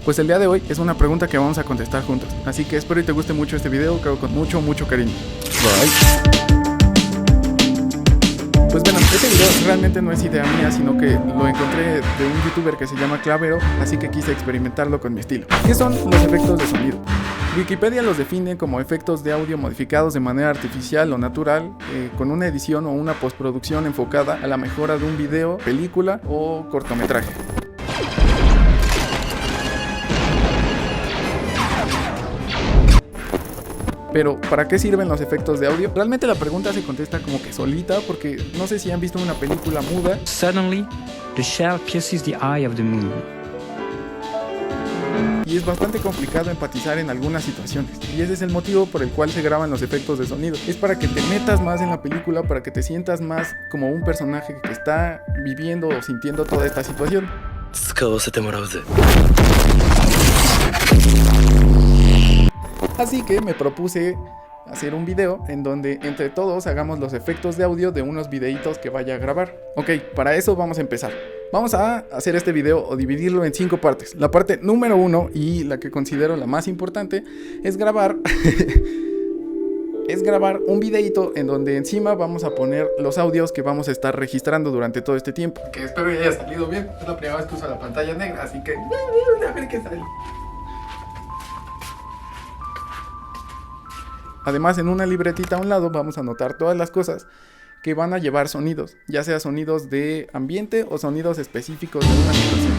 Pues el día de hoy es una pregunta que vamos a contestar juntos. Así que espero y te guste mucho este video, creo con mucho cariño. Bye. Pues bueno, este video realmente no es idea mía, sino que lo encontré de un youtuber que se llama Clavero, así que quise experimentarlo con mi estilo. ¿Qué son los efectos de sonido? Wikipedia los define como efectos de audio modificados de manera artificial o natural, con una edición o una postproducción enfocada a la mejora de un video, película o cortometraje. Pero, ¿para qué sirven los efectos de audio? Realmente la pregunta se contesta como que solita, porque no sé si han visto una película muda. Suddenly, the shell pierces the eye of the moon. Y es bastante complicado empatizar en algunas situaciones. Y ese es el motivo por el cual se graban los efectos de sonido. Es para que te metas más en la película, para que te sientas más como un personaje que está viviendo o sintiendo toda esta situación. Así que me propuse hacer un video en donde entre todos hagamos los efectos de audio de unos videitos que vaya a grabar. Ok, para eso vamos a empezar. Vamos a hacer este video o dividirlo en 5 partes. La parte número 1 y la que considero la más importante es grabar un videito en donde encima vamos a poner los audios que vamos a estar registrando durante todo este tiempo. Que espero que haya salido bien. Es la primera vez que uso la pantalla negra, así que a ver qué sale. Además, en una libretita a un lado vamos a anotar todas las cosas que van a llevar sonidos, ya sea sonidos de ambiente o sonidos específicos de una situación.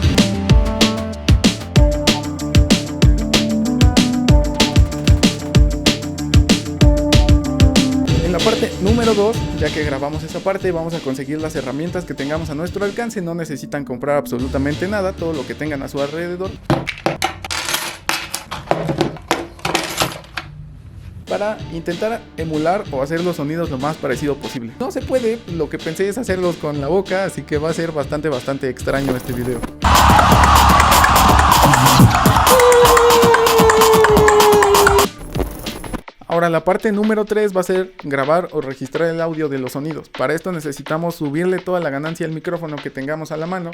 En la parte número 2, ya que grabamos esa parte, vamos a conseguir las herramientas que tengamos a nuestro alcance. No necesitan comprar absolutamente nada, todo lo que tengan a su alrededor, para intentar emular o hacer los sonidos lo más parecido posible. No se puede, lo que pensé es hacerlos con la boca, así que va a ser bastante extraño este video. Ahora la parte número 3 va a ser grabar o registrar el audio de los sonidos. Para esto necesitamos subirle toda la ganancia al micrófono que tengamos a la mano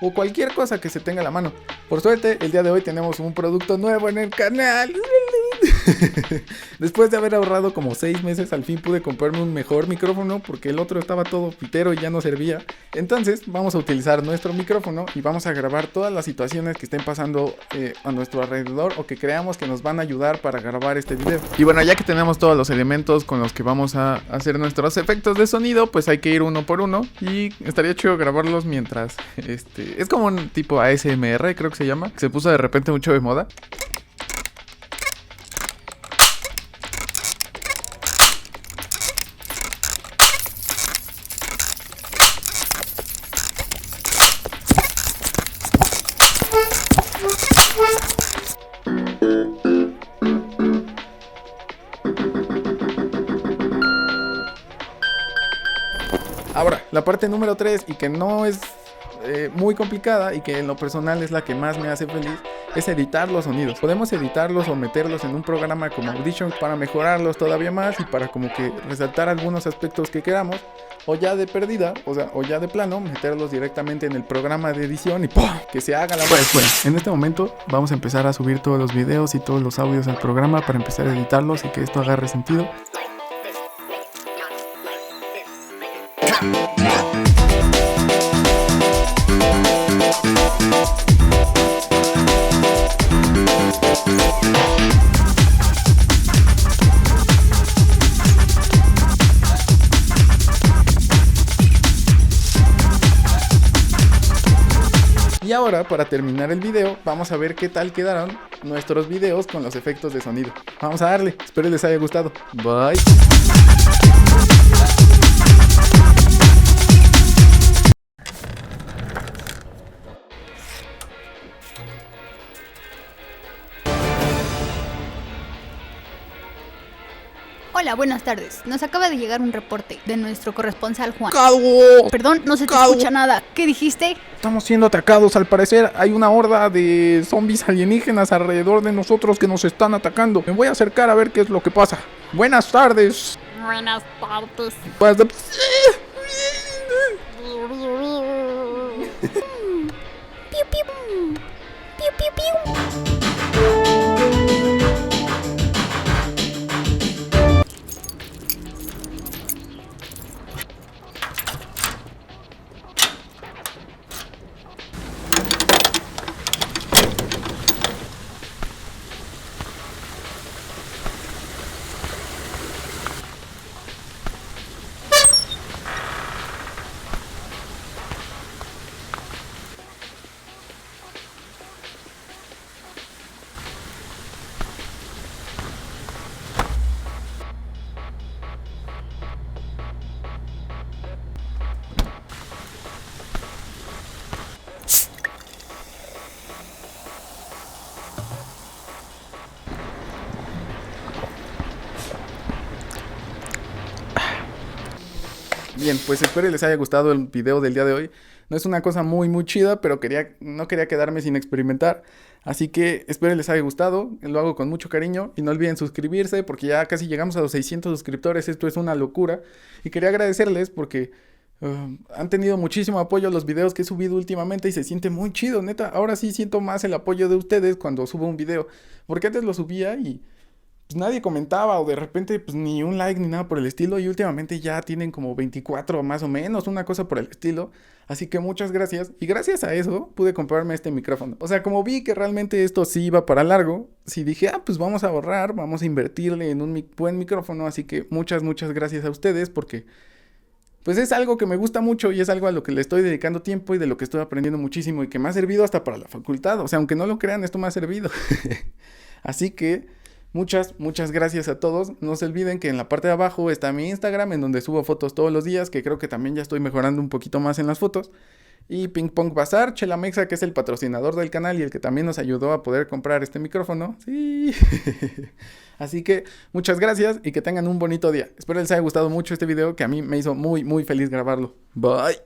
o cualquier cosa que se tenga a la mano. Por suerte, el día de hoy tenemos un producto nuevo en el canal. Después de haber ahorrado como 6 meses, al fin pude comprarme un mejor micrófono porque el otro estaba todo pitero y ya no servía. Entonces vamos a utilizar nuestro micrófono y vamos a grabar todas las situaciones que estén pasando a nuestro alrededor o que creamos que nos van a ayudar para grabar este video. Y bueno, ya que tenemos todos los elementos con los que vamos a hacer nuestros efectos de sonido, pues hay que ir uno por uno y estaría chido grabarlos mientras es como un tipo ASMR, creo que se llama, que se puso de repente mucho de moda. Ahora, la parte número 3, y que no es muy complicada y que en lo personal es la que más me hace feliz, es editar los sonidos. Podemos editarlos o meterlos en un programa como Audition para mejorarlos todavía más y para como que resaltar algunos aspectos que queramos, o ya de perdida, o ya de plano, meterlos directamente en el programa de edición y ¡pum!, que se haga la pues. En este momento vamos a empezar a subir todos los videos y todos los audios al programa para empezar a editarlos y que esto agarre sentido. Y ahora, para terminar el video, vamos a ver qué tal quedaron nuestros videos con los efectos de sonido. Vamos a darle, espero les haya gustado. Bye. Hola, buenas tardes. Nos acaba de llegar un reporte de nuestro corresponsal Juan. ¡Cago! Perdón, no se te escucha nada. ¿Qué dijiste? Estamos siendo atacados, al parecer hay una horda de zombies alienígenas alrededor de nosotros que nos están atacando. Me voy a acercar a ver qué es lo que pasa. Buenas tardes. Buenas tardes. Bien, pues espero les haya gustado el video del día de hoy. No es una cosa muy chida, pero no quería quedarme sin experimentar. Así que espero les haya gustado. Lo hago con mucho cariño. Y no olviden suscribirse porque ya casi llegamos a los 600 suscriptores. Esto es una locura. Y quería agradecerles porque han tenido muchísimo apoyo los videos que he subido últimamente. Y se siente muy chido, neta. Ahora sí siento más el apoyo de ustedes cuando subo un video. Porque antes lo subía y pues nadie comentaba o de repente pues ni un like ni nada por el estilo, y últimamente ya tienen como 24 más o menos, una cosa por el estilo. Así que muchas gracias, y gracias a eso pude comprarme este micrófono. O sea, como vi que realmente esto sí iba para largo, sí dije, pues vamos a ahorrar, vamos a invertirle en un buen micrófono. Así que muchas gracias a ustedes porque pues es algo que me gusta mucho y es algo a lo que le estoy dedicando tiempo y de lo que estoy aprendiendo muchísimo y que me ha servido hasta para la facultad. O sea, aunque no lo crean, esto me ha servido. Así que muchas gracias a todos. No se olviden que en la parte de abajo está mi Instagram, en donde subo fotos todos los días, que creo que también ya estoy mejorando un poquito más en las fotos. Y Ping Pong Bazar, Chela Mexa, que es el patrocinador del canal y el que también nos ayudó a poder comprar este micrófono. Sí. Así que muchas gracias y que tengan un bonito día. Espero les haya gustado mucho este video, que a mí me hizo muy feliz grabarlo. Bye.